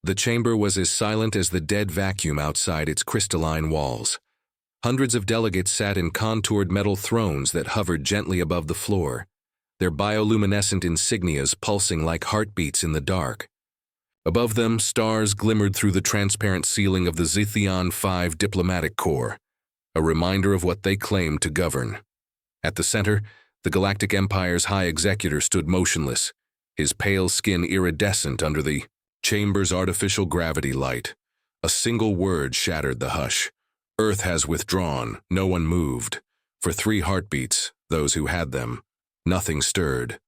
The chamber was as silent as the dead vacuum outside its crystalline walls. Hundreds of delegates sat in contoured metal thrones that hovered gently above the floor, their bioluminescent insignias pulsing like heartbeats in the dark. Above them, stars glimmered through the transparent ceiling of the Zithion 5 diplomatic corps, a reminder of what they claimed to govern. At the center, the Galactic Empire's high executor stood motionless, his pale skin iridescent under the chamber's artificial gravity light. A single word shattered the hush. Earth has withdrawn. No one moved. For 3 heartbeats, those who had them, nothing stirred.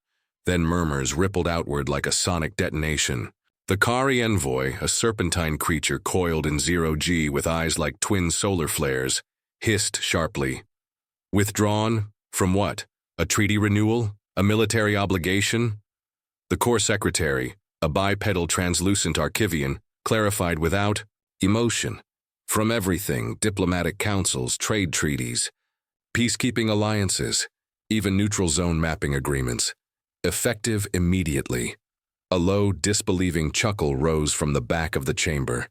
Then murmurs rippled outward like a sonic detonation. The Kari envoy, a serpentine creature coiled in 0G with eyes like twin solar flares, hissed sharply. Withdrawn? From what? A treaty renewal? A military obligation? The Corps Secretary, a bipedal translucent Archivian, clarified without emotion. From everything, diplomatic councils, trade treaties, peacekeeping alliances, even neutral zone mapping agreements. Effective immediately. A low, disbelieving chuckle rose from the back of the chamber.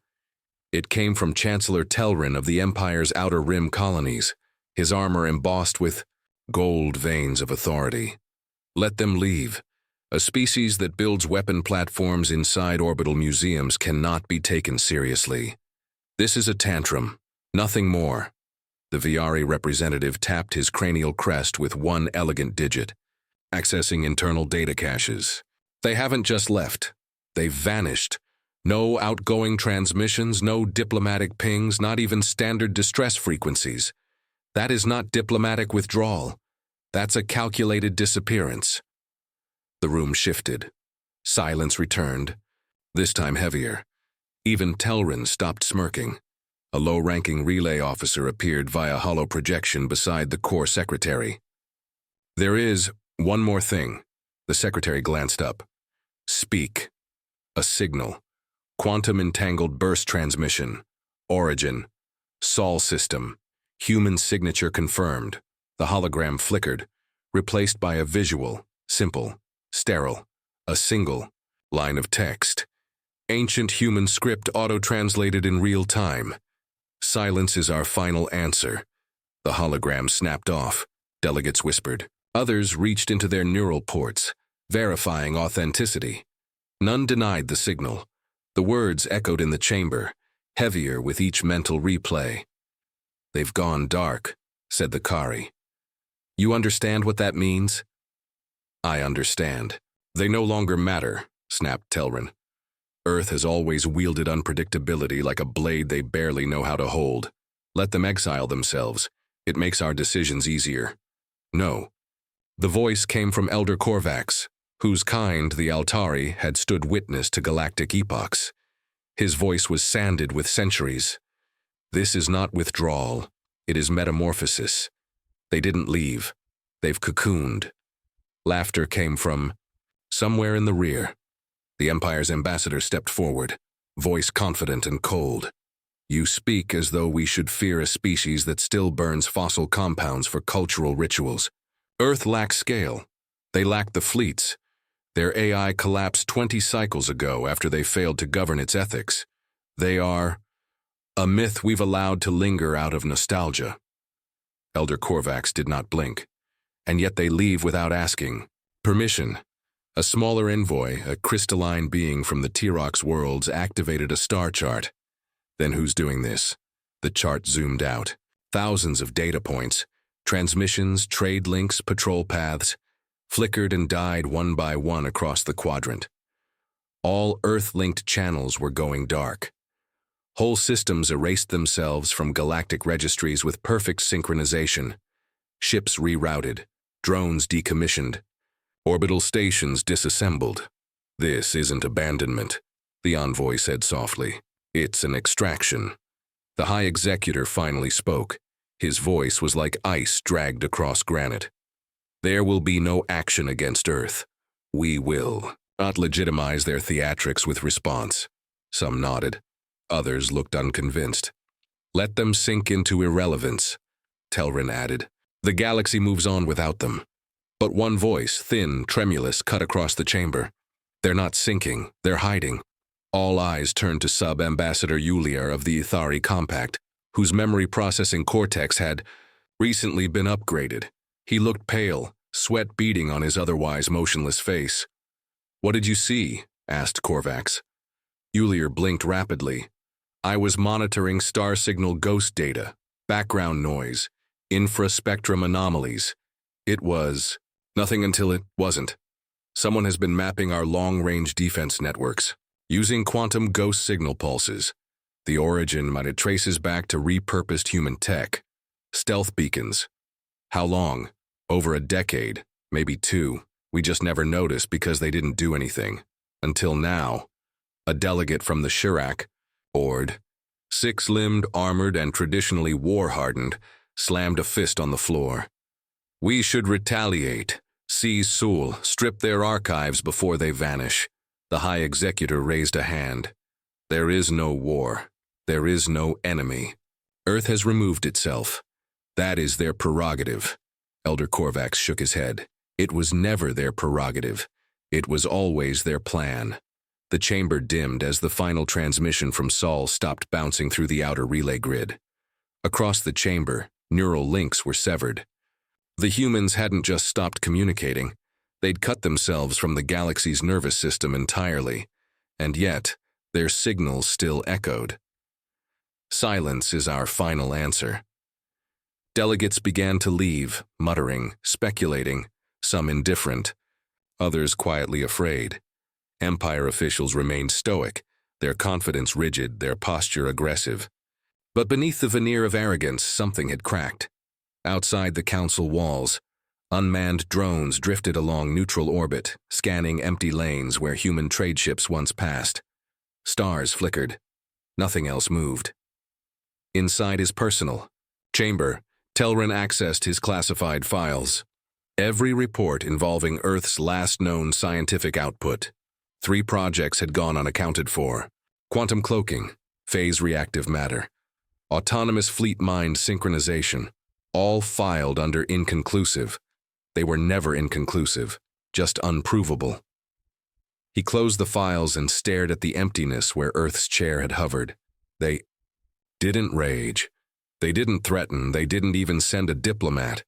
It came from Chancellor Telrin of the Empire's Outer Rim colonies, his armor embossed with gold veins of authority. Let them leave. A species that builds weapon platforms inside orbital museums cannot be taken seriously. This is a tantrum, nothing more. The Viari representative tapped his cranial crest with one elegant digit, accessing internal data caches. They haven't just left. They've vanished. No outgoing transmissions, no diplomatic pings, not even standard distress frequencies. That is not diplomatic withdrawal. That's a calculated disappearance. The room shifted. Silence returned, this time heavier. Even Telrin stopped smirking. A low-ranking relay officer appeared via hollow projection beside the Corps Secretary. There is one more thing. The Secretary glanced up. Speak. A signal. Quantum-entangled burst transmission. Origin. Sol system. Human signature confirmed. The hologram flickered, replaced by a visual, simple, sterile, a single line of text. Ancient human script auto-translated in real time. Silence is our final answer. The hologram snapped off. Delegates whispered. Others reached into their neural ports, verifying authenticity. None denied the signal. The words echoed in the chamber, heavier with each mental replay. They've gone dark, said the Kari. You understand what that means? I understand. They no longer matter, snapped Telrin. Earth has always wielded unpredictability like a blade they barely know how to hold. Let them exile themselves. It makes our decisions easier. No. The voice came from Elder Korvax, whose kind, the Altari, had stood witness to galactic epochs. His voice was sanded with centuries. This is not withdrawal. It is metamorphosis. They didn't leave. They've cocooned. Laughter came from somewhere in the rear. The Empire's ambassador stepped forward, voice confident and cold. You speak as though we should fear a species that still burns fossil compounds for cultural rituals. Earth lacks scale. They lack the fleets. Their AI collapsed 20 cycles ago after they failed to govern its ethics. They are a myth we've allowed to linger out of nostalgia. Elder Korvax did not blink, and yet they leave without asking permission. A smaller envoy, a crystalline being from the Tirox worlds, activated a star chart. Then who's doing this? The chart zoomed out. Thousands of data points, transmissions, trade links, patrol paths, flickered and died one by one across the quadrant. All Earth-linked channels were going dark. Whole systems erased themselves from galactic registries with perfect synchronization. Ships rerouted, drones decommissioned, orbital stations disassembled. This isn't abandonment, the envoy said softly. It's an extraction. The High Executor finally spoke. His voice was like ice dragged across granite. There will be no action against Earth. We will not legitimize their theatrics with response. Some nodded. Others looked unconvinced. Let them sink into irrelevance, Telrin added. The galaxy moves on without them. But one voice, thin, tremulous, cut across the chamber. They're not sinking, they're hiding. All eyes turned to Sub-Ambassador Yulia of the Ithari Compact, whose memory processing cortex had recently been upgraded. He looked pale, sweat beading on his otherwise motionless face. "What did you see?" asked Korvax. Yulia blinked rapidly. "I was monitoring star signal ghost data, background noise, infraspectrum anomalies. It was nothing until it wasn't. Someone has been mapping our long-range defense networks, using quantum ghost signal pulses. The origin might it traces back to repurposed human tech. Stealth beacons. How long? Over a decade, maybe 2. We just never noticed because they didn't do anything. Until now." A delegate from the Shirak, Ord, 6-limbed, armored, and traditionally war-hardened, slammed a fist on the floor. "We should retaliate. Seize Sul, strip their archives before they vanish." The High Executor raised a hand. "There is no war. There is no enemy. Earth has removed itself. That is their prerogative." Elder Korvax shook his head. "It was never their prerogative. It was always their plan." The chamber dimmed as the final transmission from Sol stopped bouncing through the outer relay grid. Across the chamber, neural links were severed. The humans hadn't just stopped communicating. They'd cut themselves from the galaxy's nervous system entirely, and yet their signals still echoed. Silence is our final answer. Delegates began to leave, muttering, speculating, some indifferent, others quietly afraid. Empire officials remained stoic, their confidence rigid, their posture aggressive. But beneath the veneer of arrogance, something had cracked. Outside the council walls, unmanned drones drifted along neutral orbit, scanning empty lanes where human trade ships once passed. Stars flickered. Nothing else moved. Inside his personal chamber, Telrin accessed his classified files. Every report involving Earth's last known scientific output. 3 projects had gone unaccounted for. Quantum cloaking, phase reactive matter, autonomous fleet mind synchronization, all filed under inconclusive. They were never inconclusive, just unprovable. He closed the files and stared at the emptiness where Earth's chair had hovered. They didn't rage. They didn't threaten. They didn't even send a diplomat.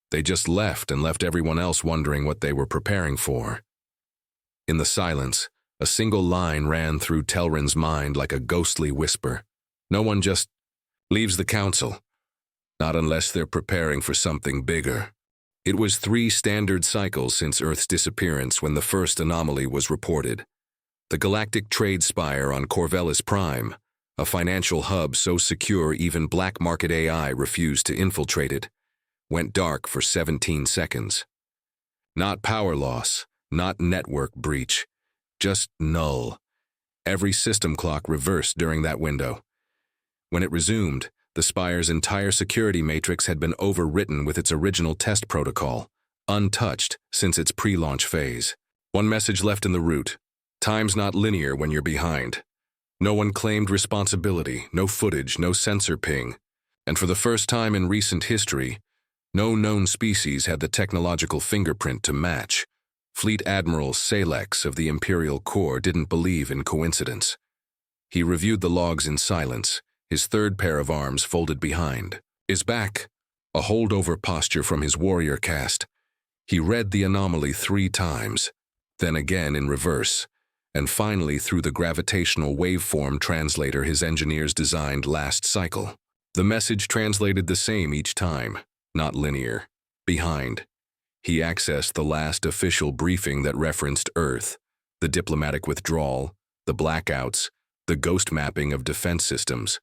They just left and left everyone else wondering what they were preparing for. In the silence, a single line ran through Telrin's mind like a ghostly whisper. No one just leaves the council. Not unless they're preparing for something bigger. It was 3 standard cycles since Earth's disappearance when the first anomaly was reported. The Galactic trade spire on Corvellis Prime, a financial hub so secure even black market AI refused to infiltrate it, went dark for 17 seconds. Not power loss, not network breach, just null. Every system clock reversed during that window. When it resumed, the spire's entire security matrix had been overwritten with its original test protocol, untouched since its pre-launch phase. One message left in the route: time's not linear when you're behind. No one claimed responsibility, no footage, no sensor ping. And for the first time in recent history, no known species had the technological fingerprint to match. Fleet Admiral Salex of the Imperial Corps didn't believe in coincidence. He reviewed the logs in silence, his 3rd pair of arms folded behind. His back, a holdover posture from his warrior caste. He read the anomaly 3 times, then again in reverse, and finally through the gravitational waveform translator his engineers designed last cycle. The message translated the same each time, not linear. Behind. He accessed the last official briefing that referenced Earth, the diplomatic withdrawal, the blackouts, the ghost mapping of defense systems.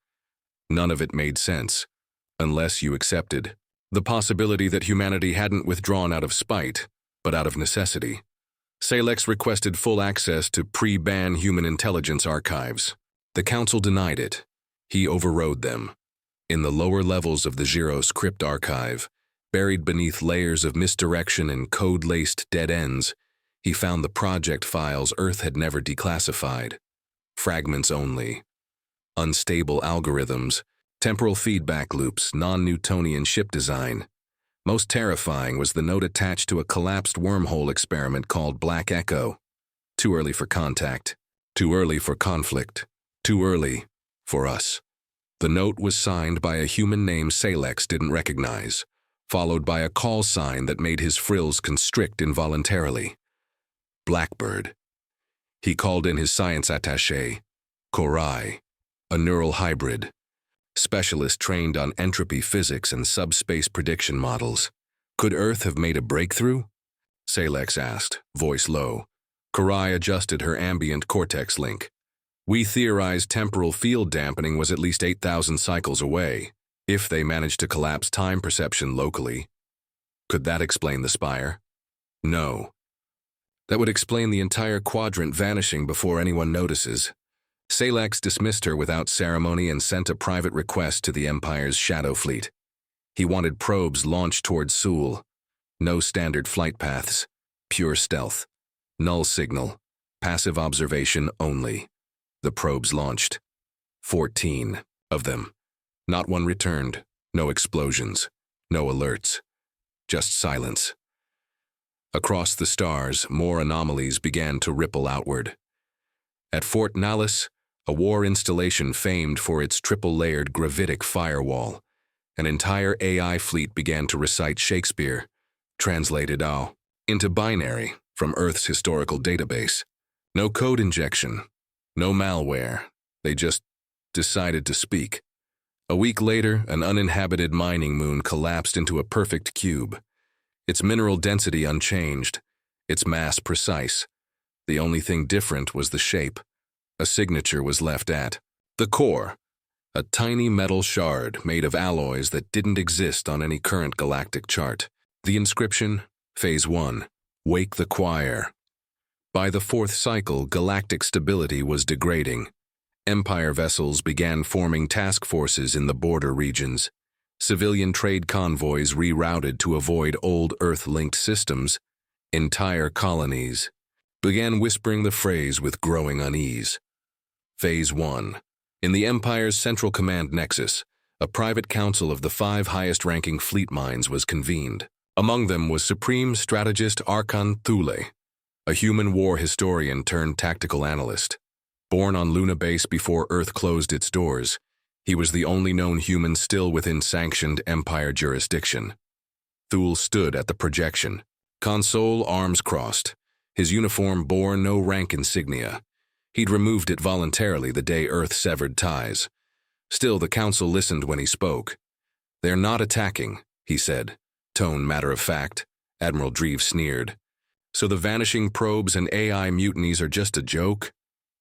None of it made sense, unless you accepted the possibility that humanity hadn't withdrawn out of spite, but out of necessity. Salex requested full access to pre-ban human intelligence archives. The Council denied it. He overrode them. In the lower levels of the Giros crypt archive, buried beneath layers of misdirection and code-laced dead ends, he found the project files Earth had never declassified. Fragments only. Unstable algorithms, temporal feedback loops, non-Newtonian ship design. Most terrifying was the note attached to a collapsed wormhole experiment called Black Echo. Too early for contact. Too early for conflict. Too early for us. The note was signed by a human name Salex didn't recognize, followed by a call sign that made his frills constrict involuntarily. Blackbird. He called in his science attaché, Korai, a neural hybrid, specialist trained on entropy physics and subspace prediction models. Could Earth have made a breakthrough? Salex asked, voice low. Korai adjusted her ambient cortex link. We theorized temporal field dampening was at least 8,000 cycles away, if they managed to collapse time perception locally. Could that explain the spire? No. That would explain the entire quadrant vanishing before anyone notices. Salex dismissed her without ceremony and sent a private request to the Empire's shadow fleet. He wanted probes launched towards Seoul. No standard flight paths. Pure stealth. Null signal. Passive observation only. The probes launched. 14 of them. Not one returned. No explosions. No alerts. Just silence. Across the stars, more anomalies began to ripple outward. At Fort Nallis, a war installation famed for its triple-layered gravitic firewall, an entire AI fleet began to recite Shakespeare, translated into binary from Earth's historical database. No code injection, no malware. They just decided to speak. A week later, an uninhabited mining moon collapsed into a perfect cube. Its mineral density unchanged, its mass precise. The only thing different was the shape. A signature was left at the core, a tiny metal shard made of alloys that didn't exist on any current galactic chart. The inscription, Phase 1, Wake the Choir. By the fourth cycle, galactic stability was degrading. Empire vessels began forming task forces in the border regions. Civilian trade convoys rerouted to avoid old Earth-linked systems. Entire colonies began whispering the phrase with growing unease. Phase 1. In the Empire's Central Command Nexus, a private council of the 5 highest-ranking fleet minds was convened. Among them was Supreme Strategist Archon Thule, a human war historian turned tactical analyst. Born on Luna Base before Earth closed its doors, he was the only known human still within sanctioned Empire jurisdiction. Thule stood at the projection, console arms crossed. His uniform bore no rank insignia. He'd removed it voluntarily the day Earth severed ties. Still, the Council listened when he spoke. "They're not attacking," he said, tone matter of fact. Admiral Dreve sneered. "So the vanishing probes and AI mutinies are just a joke?"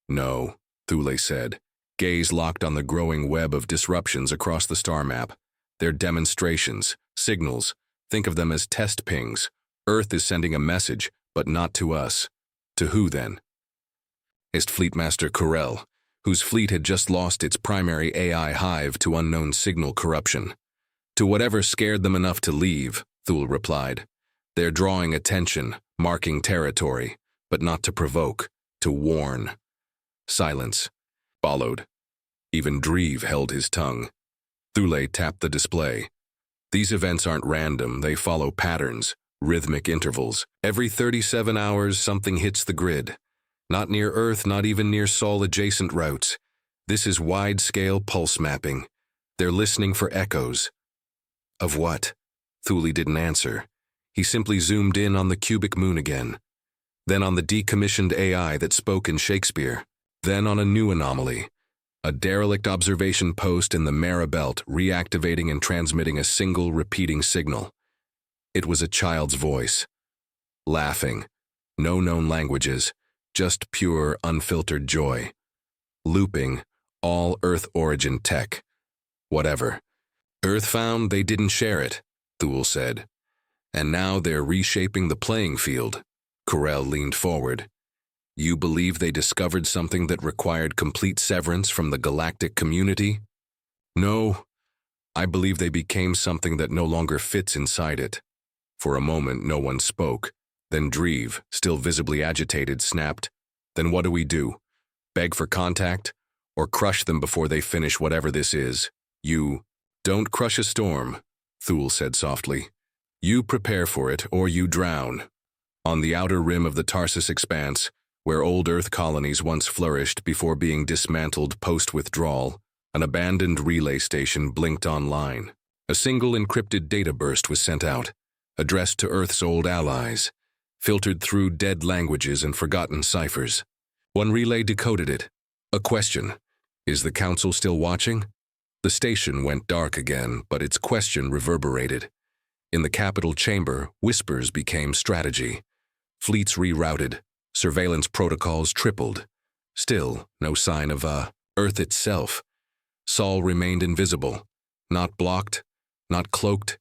"No," Thule said, gaze locked on the growing web of disruptions across the star map. "They're demonstrations, signals. Think of them as test pings. Earth is sending a message, but not to us. To who, then?" Ist Fleetmaster Corell, whose fleet had just lost its primary AI hive to unknown signal corruption. "To whatever scared them enough to leave," Thule replied. "They're drawing attention, marking territory, but not to provoke, to warn." Silence followed. Even Dreve held his tongue. Thule tapped the display. "These events aren't random, they follow patterns, rhythmic intervals. Every 37 hours, something hits the grid. Not near Earth, not even near Sol-adjacent routes. This is wide-scale pulse mapping. They're listening for echoes." "Of what?" Thule didn't answer. He simply zoomed in on the cubic moon again. Then on the decommissioned AI that spoke in Shakespeare. Then on a new anomaly. A derelict observation post in the Mara Belt reactivating and transmitting a single repeating signal. It was a child's voice. Laughing. No known languages. Just pure, unfiltered joy. Looping. All Earth-origin tech. Whatever. Earth found they didn't share it, Thule said. And now they're reshaping the playing field. Corell leaned forward. "You believe they discovered something that required complete severance from the galactic community?" "No. I believe they became something that no longer fits inside it." For a moment, no one spoke. Then Dreve, still visibly agitated, snapped, "Then what do we do? Beg for contact? Or crush them before they finish whatever this is? You don't crush a storm," Thule said softly. "You prepare for it, or you drown. On the outer rim of the Tarsus expanse, Where old Earth colonies once flourished before being dismantled post-withdrawal, an abandoned relay station blinked online. A single encrypted data burst was sent out, addressed to Earth's old allies, filtered through dead languages and forgotten ciphers. One relay decoded it. A question: is the Council still watching? The station went dark again, but its question reverberated. In the capital chamber, whispers became strategy. Fleets rerouted, surveillance protocols tripled. Still, no sign of Earth itself. Sol remained invisible, not blocked, not cloaked,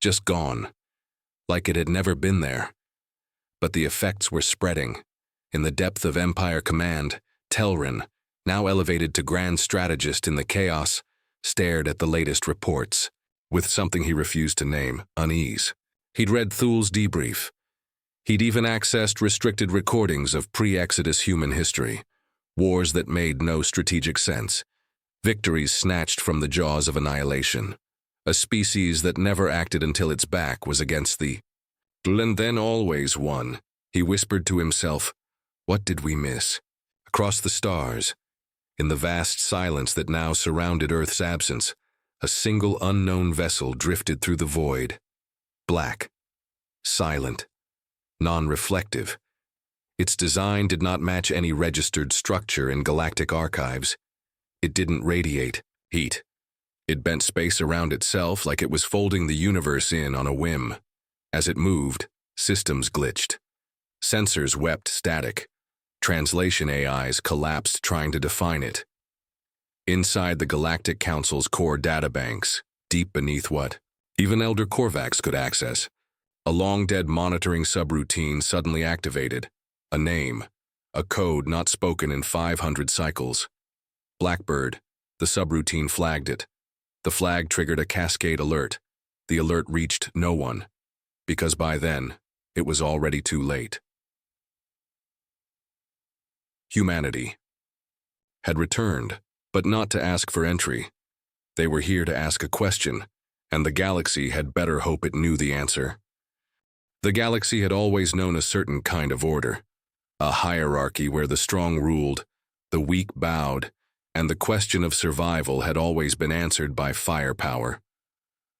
just gone, like it had never been there. But the effects were spreading. In the depth of Empire Command, Telrin, now elevated to Grand Strategist in the chaos, stared at the latest reports, with something he refused to name: unease. He'd read Thul's debrief. He'd even accessed restricted recordings of pre-Exodus human history, wars that made no strategic sense, victories snatched from the jaws of annihilation, a species that never acted until its back was against the and then always won. He whispered to himself, what did we miss? Across the stars, in the vast silence that now surrounded Earth's absence, a single unknown vessel drifted through the void. Black, silent, non-reflective. Its design did not match any registered structure in galactic archives. It didn't radiate heat. It bent space around itself like it was folding the universe in on a whim. As it moved, systems glitched. Sensors wept static. Translation AIs collapsed trying to define it. Inside the Galactic Council's core databanks, deep beneath what even Elder Korvax could access, a long-dead monitoring subroutine suddenly activated. A name, a code not spoken in 500 cycles. Blackbird. The subroutine flagged it. The flag triggered a cascade alert. The alert reached no one, because by then, it was already too late. Humanity had returned, but not to ask for entry. They were here to ask a question, and the galaxy had better hope it knew the answer. The galaxy had always known a certain kind of order, a hierarchy where the strong ruled, the weak bowed, and the question of survival had always been answered by firepower.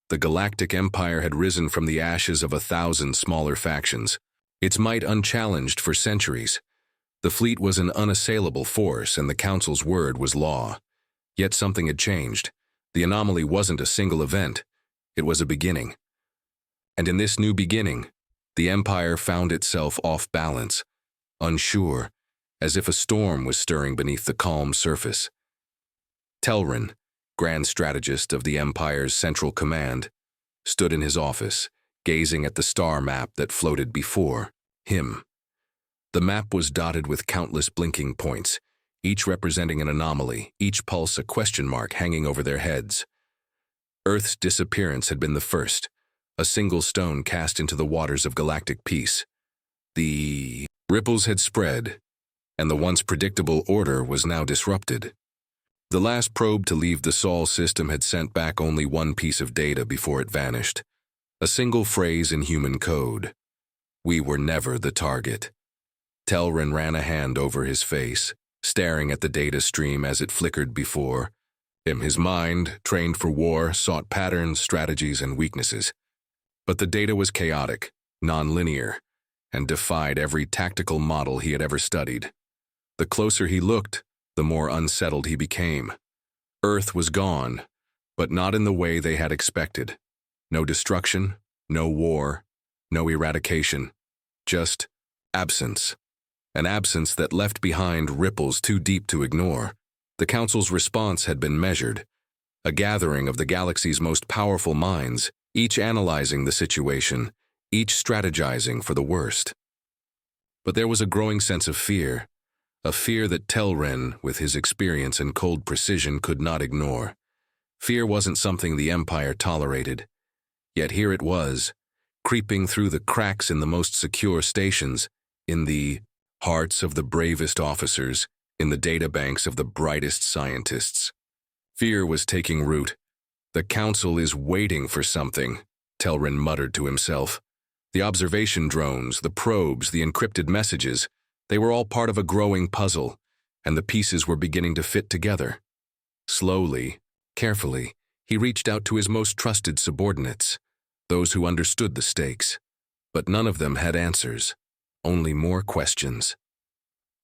The Galactic Empire had risen from the ashes of 1,000 smaller factions, its might unchallenged for centuries. The fleet was an unassailable force, and the Council's word was law. Yet something had changed. The anomaly wasn't a single event. It was a beginning. And in this new beginning, the Empire found itself off balance, unsure, as if a storm was stirring beneath the calm surface. Telrin, Grand Strategist of the Empire's Central Command, stood in his office, gazing at the star map that floated before him. The map was dotted with countless blinking points, each representing an anomaly, each pulse a question mark hanging over their heads. Earth's disappearance had been the first, a single stone cast into the waters of galactic peace. The ripples had spread, and the once predictable order was now disrupted. The last probe to leave the Sol system had sent back only one piece of data before it vanished. A single phrase in human code. We were never the target. Telrin ran a hand over his face, staring at the data stream as it flickered before him. His mind, trained for war, sought patterns, strategies, and weaknesses. But the data was chaotic, non-linear, and defied every tactical model he had ever studied. The closer he looked, the more unsettled he became. Earth was gone, but not in the way they had expected. No destruction, no war, no eradication, just absence. An absence that left behind ripples too deep to ignore. The Council's response had been measured, a gathering of the galaxy's most powerful minds, each analyzing the situation, each strategizing for the worst. But there was a growing sense of fear, a fear that Telrin, with his experience and cold precision, could not ignore. Fear wasn't something the Empire tolerated, yet here it was, creeping through the cracks in the most secure stations, in the hearts of the bravest officers, in the databanks of the brightest scientists. Fear was taking root. The Council is waiting for something, Telrin muttered to himself. The observation drones, the probes, the encrypted messages, They were all part of a growing puzzle, and the pieces were beginning to fit together. Slowly, carefully, he reached out to his most trusted subordinates, those who understood the stakes. But none of them had answers, only more questions.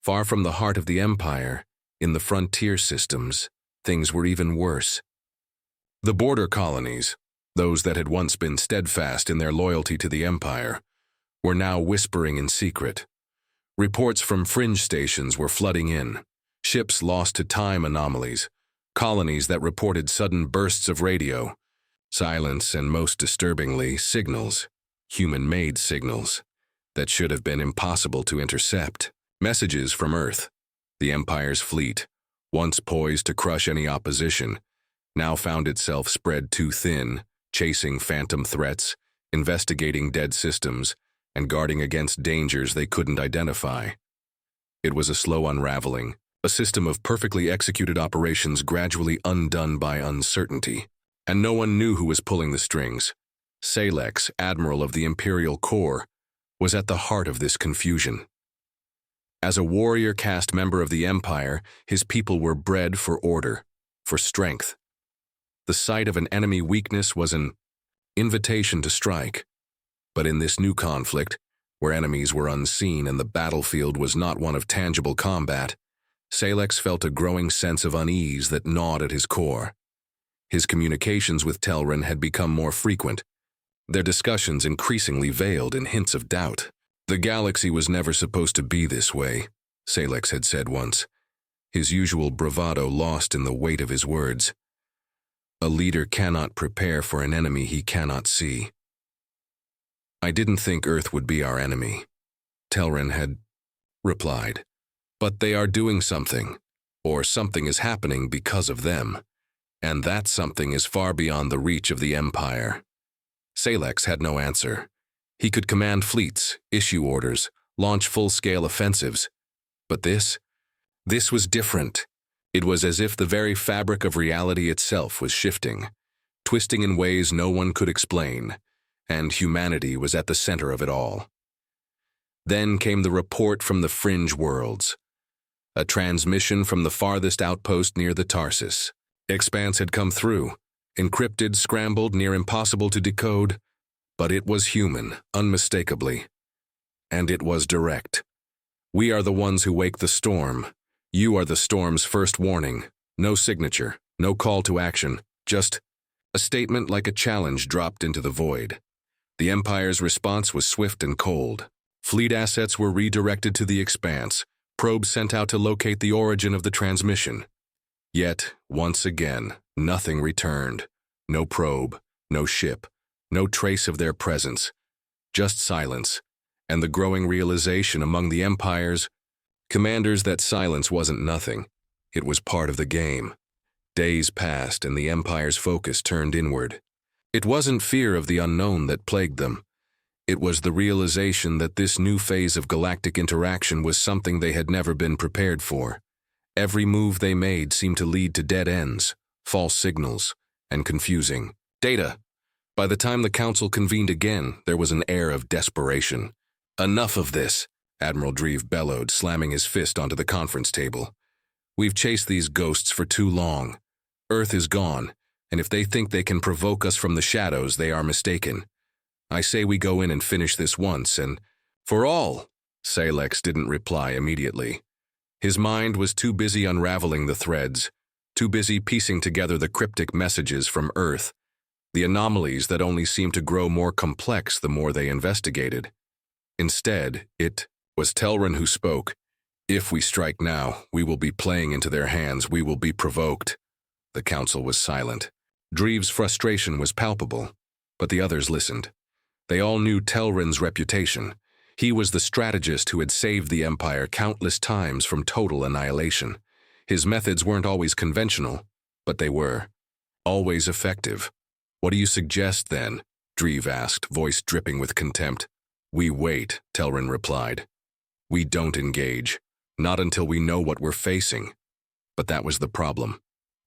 Far from the heart of the Empire, in the frontier systems, things were even worse. The border colonies, those that had once been steadfast in their loyalty to the Empire, were now whispering in secret. Reports from fringe stations were flooding in, ships lost to time anomalies, colonies that reported sudden bursts of radio, silence, and most disturbingly, signals, human-made signals, that should have been impossible to intercept. Messages from Earth, the Empire's fleet, once poised to crush any opposition, now found itself spread too thin, chasing phantom threats, investigating dead systems, and guarding against dangers they couldn't identify. It was a slow unraveling, a system of perfectly executed operations gradually undone by uncertainty. And no one knew who was pulling the strings. Salex, Admiral of the Imperial Corps, was at the heart of this confusion. As a warrior caste member of the Empire, his people were bred for order, for strength. The sight of an enemy weakness was an invitation to strike. But in this new conflict, where enemies were unseen and the battlefield was not one of tangible combat, Salex felt a growing sense of unease that gnawed at his core. His communications with Telrin had become more frequent, their discussions increasingly veiled in hints of doubt. The galaxy was never supposed to be this way, Salex had said once, his usual bravado lost in the weight of his words. A leader cannot prepare for an enemy he cannot see. I didn't think Earth would be our enemy, Telrin had replied. But they are doing something, or something is happening because of them, and that something is far beyond the reach of the Empire. Salex had no answer. He could command fleets, issue orders, launch full-scale offensives. But this was different. It was as if the very fabric of reality itself was shifting, twisting in ways no one could explain, and humanity was at the center of it all. Then came the report from the fringe worlds, a transmission from the farthest outpost near the Tarsus. Expanse had come through, encrypted, scrambled, near impossible to decode, but it was human, unmistakably. And it was direct. We are the ones who wake the storm. You are the storm's first warning. No signature, no call to action, just a statement like a challenge dropped into the void. The Empire's response was swift and cold. Fleet assets were redirected to the Expanse, probes sent out to locate the origin of the transmission. Yet, once again, nothing returned. No probe, no ship, no trace of their presence. Just silence, and the growing realization among the Empire's commanders that silence wasn't nothing. It was part of the game. Days passed and the Empire's focus turned inward. It wasn't fear of the unknown that plagued them. It was the realization that this new phase of galactic interaction was something they had never been prepared for. Every move they made seemed to lead to dead ends, false signals, and confusing data. By the time the Council convened again, there was an air of desperation. Enough of this, Admiral Dreve bellowed, slamming his fist onto the conference table. We've chased these ghosts for too long. Earth is gone, and if they think they can provoke us from the shadows, they are mistaken. I say we go in and finish this once, and for all. Salex didn't reply immediately. His mind was too busy unraveling the threads, too busy piecing together the cryptic messages from Earth, the anomalies that only seemed to grow more complex the more they investigated. Instead, it was Telrin who spoke. If we strike now, we will be playing into their hands, we will be provoked. The Council was silent. Dreve's frustration was palpable, but the others listened. They all knew Telrin's reputation. He was the strategist who had saved the Empire countless times from total annihilation. His methods weren't always conventional, but they were always effective. What do you suggest, then? Dreve asked, voice dripping with contempt. We wait, Telrin replied. We don't engage, not until we know what we're facing. But that was the problem.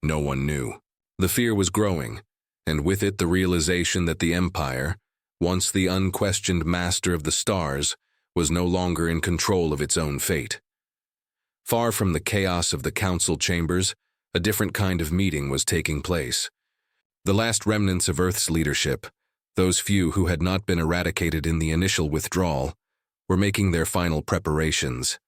No one knew. The fear was growing, and with it the realization that the Empire, once the unquestioned master of the stars, was no longer in control of its own fate. Far from the chaos of the council chambers, a different kind of meeting was taking place. The last remnants of Earth's leadership, those few who had not been eradicated in the initial withdrawal, were making their final preparations.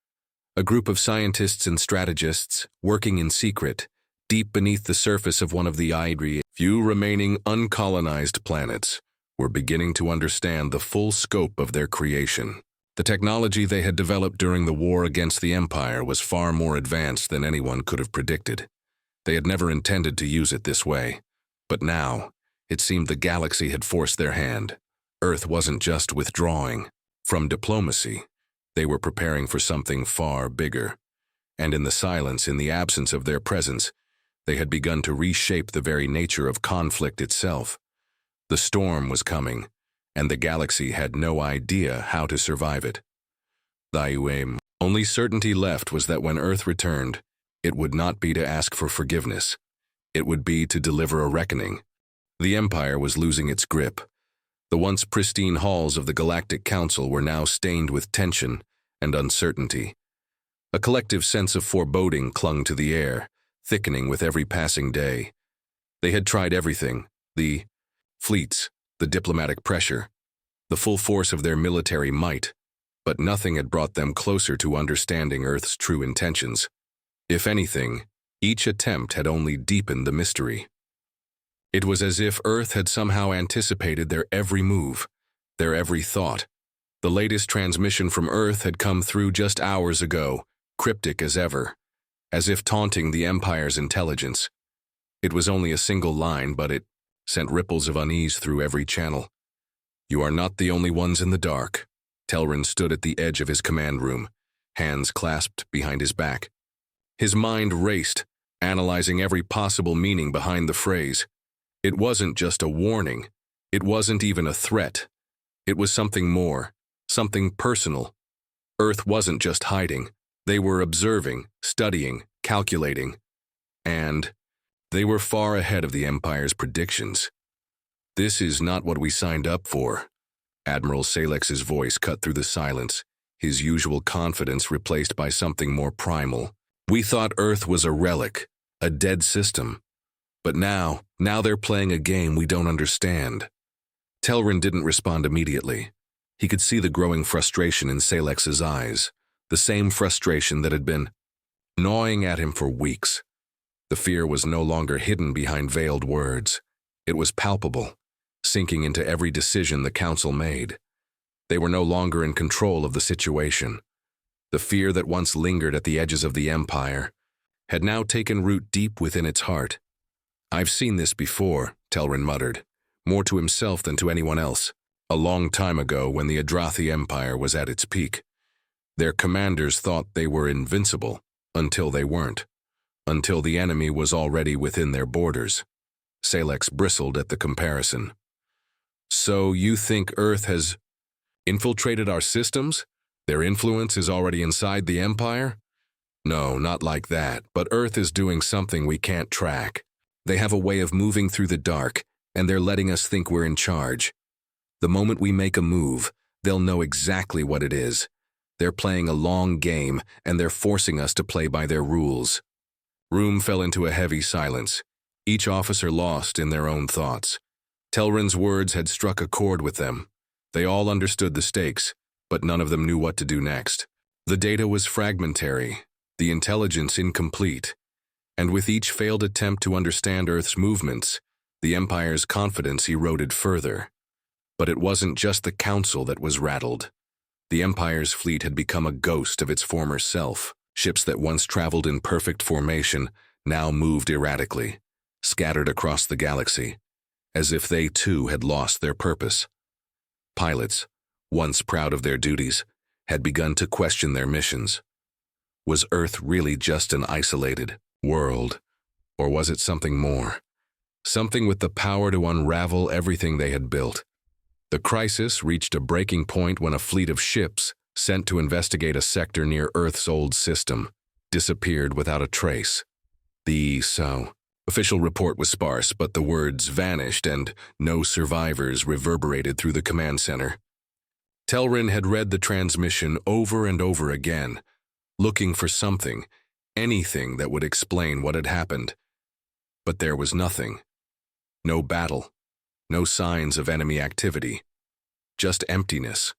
A group of scientists and strategists, working in secret, deep beneath the surface of one of the few remaining uncolonized planets, were beginning to understand the full scope of their creation. The technology they had developed during the war against the Empire was far more advanced than anyone could have predicted. They had never intended to use it this way. But now, it seemed the galaxy had forced their hand. Earth wasn't just withdrawing from diplomacy. They were preparing for something far bigger. And in the silence, in the absence of their presence, they had begun to reshape the very nature of conflict itself. The storm was coming, and the galaxy had no idea how to survive it. The only certainty left was that when Earth returned, it would not be to ask for forgiveness. It would be to deliver a reckoning. The Empire was losing its grip. The once pristine halls of the Galactic Council were now stained with tension and uncertainty. A collective sense of foreboding clung to the air, thickening with every passing day. They had tried everything, the fleets, the diplomatic pressure, the full force of their military might, but nothing had brought them closer to understanding Earth's true intentions. If anything, each attempt had only deepened the mystery. It was as if Earth had somehow anticipated their every move, their every thought. The latest transmission from Earth had come through just hours ago, cryptic as ever, as if taunting the Empire's intelligence. It was only a single line, but it sent ripples of unease through every channel. "You are not the only ones in the dark." Telrin stood at the edge of his command room, hands clasped behind his back. His mind raced, analyzing every possible meaning behind the phrase. It wasn't just a warning. It wasn't even a threat. It was something more, something personal. Earth wasn't just hiding. They were observing, studying, calculating. And they were far ahead of the Empire's predictions. "This is not what we signed up for." Admiral Salex's voice cut through the silence, his usual confidence replaced by something more primal. "We thought Earth was a relic, a dead system. But now they're playing a game we don't understand." Telrin didn't respond immediately. He could see the growing frustration in Salex's eyes, the same frustration that had been gnawing at him for weeks. The fear was no longer hidden behind veiled words. It was palpable, sinking into every decision the Council made. They were no longer in control of the situation. The fear that once lingered at the edges of the Empire had now taken root deep within its heart. "I've seen this before," Telrin muttered, more to himself than to anyone else. "A long time ago, when the Adrathi Empire was at its peak. Their commanders thought they were invincible, until they weren't. Until the enemy was already within their borders." Salex bristled at the comparison. "So you think Earth has infiltrated our systems? Their influence is already inside the Empire?" "No, not like that, but Earth is doing something we can't track. They have a way of moving through the dark, and they're letting us think we're in charge. The moment we make a move, they'll know exactly what it is. They're playing a long game, and they're forcing us to play by their rules." Room fell into a heavy silence, each officer lost in their own thoughts. Telrin's words had struck a chord with them. They all understood the stakes, but none of them knew what to do next. The data was fragmentary, the intelligence incomplete, and with each failed attempt to understand Earth's movements, the Empire's confidence eroded further. But it wasn't just the Council that was rattled. The Empire's fleet had become a ghost of its former self. Ships that once traveled in perfect formation now moved erratically, scattered across the galaxy, as if they too had lost their purpose. Pilots, once proud of their duties, had begun to question their missions. Was Earth really just an isolated world, or was it something more? Something with the power to unravel everything they had built. The crisis reached a breaking point when a fleet of ships, sent to investigate a sector near Earth's old system, disappeared without a trace. The official report was sparse, but the words "vanished" and "no survivors" reverberated through the command center. Telrin had read the transmission over and over again, looking for something, anything that would explain what had happened. But there was nothing. No battle, no signs of enemy activity, just emptiness.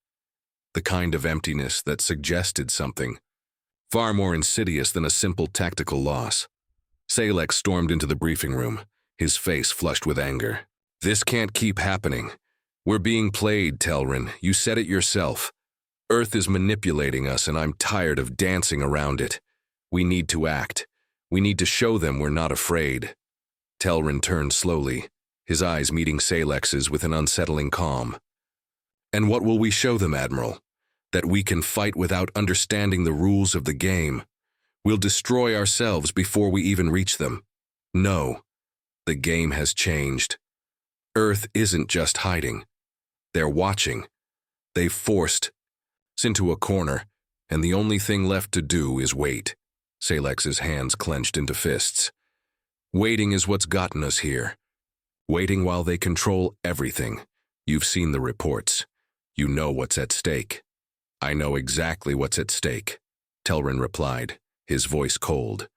The kind of emptiness that suggested something, far more insidious than a simple tactical loss. Salek stormed into the briefing room, his face flushed with anger. "This can't keep happening. We're being played, Telrin. You said it yourself. Earth is manipulating us, and I'm tired of dancing around it. We need to act. We need to show them we're not afraid." Telrin turned slowly, his eyes meeting Salex's with an unsettling calm. "And what will we show them, Admiral? That we can fight without understanding the rules of the game. We'll destroy ourselves before we even reach them. No, the game has changed. Earth isn't just hiding. They're watching. They've forced us into a corner, and the only thing left to do is wait." Salex's hands clenched into fists. "Waiting is what's gotten us here. Waiting while they control everything. You've seen the reports. You know what's at stake." "I know exactly what's at stake," Telrin replied, his voice cold.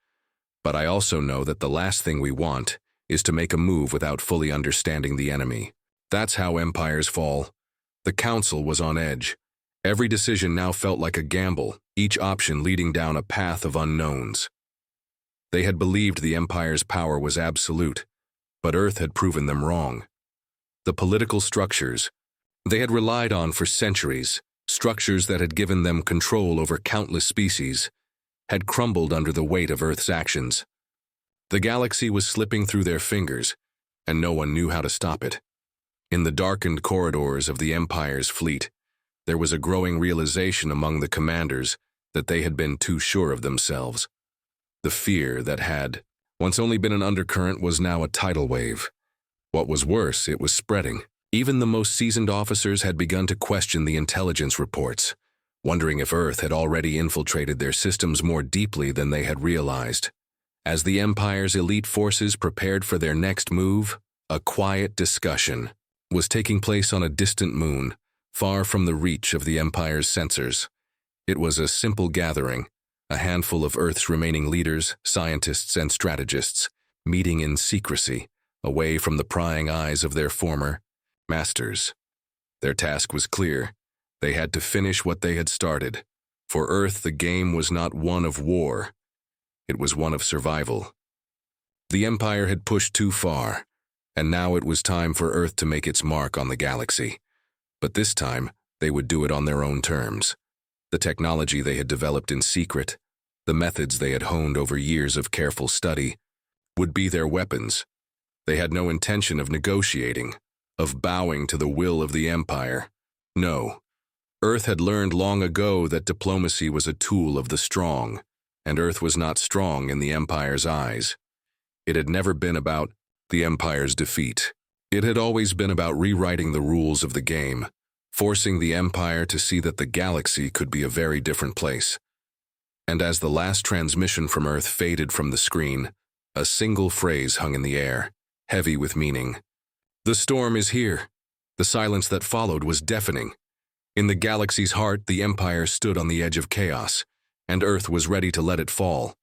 "But I also know that the last thing we want is to make a move without fully understanding the enemy. That's how empires fall." The council was on edge. Every decision now felt like a gamble, each option leading down a path of unknowns. They had believed the empire's power was absolute, but Earth had proven them wrong. The political structures they had relied on for centuries, structures that had given them control over countless species, had crumbled under the weight of Earth's actions. The galaxy was slipping through their fingers, and no one knew how to stop it. In the darkened corridors of the Empire's fleet, there was a growing realization among the commanders that they had been too sure of themselves. The fear that had once only been an undercurrent was now a tidal wave. What was worse, it was spreading. Even the most seasoned officers had begun to question the intelligence reports, wondering if Earth had already infiltrated their systems more deeply than they had realized. As the Empire's elite forces prepared for their next move, a quiet discussion was taking place on a distant moon, far from the reach of the Empire's sensors. It was a simple gathering, a handful of Earth's remaining leaders, scientists, and strategists, meeting in secrecy, away from the prying eyes of their former masters. Their task was clear. They had to finish what they had started. For Earth, the game was not one of war. It was one of survival. The Empire had pushed too far, and now it was time for Earth to make its mark on the galaxy. But this time, they would do it on their own terms. The technology they had developed in secret, the methods they had honed over years of careful study, would be their weapons. They had no intention of negotiating, of bowing to the will of the Empire. No. Earth had learned long ago that diplomacy was a tool of the strong, and Earth was not strong in the Empire's eyes. It had never been about the Empire's defeat. It had always been about rewriting the rules of the game, forcing the Empire to see that the galaxy could be a very different place. And as the last transmission from Earth faded from the screen, a single phrase hung in the air, heavy with meaning. "The storm is here." The silence that followed was deafening. In the galaxy's heart, the Empire stood on the edge of chaos, and Earth was ready to let it fall.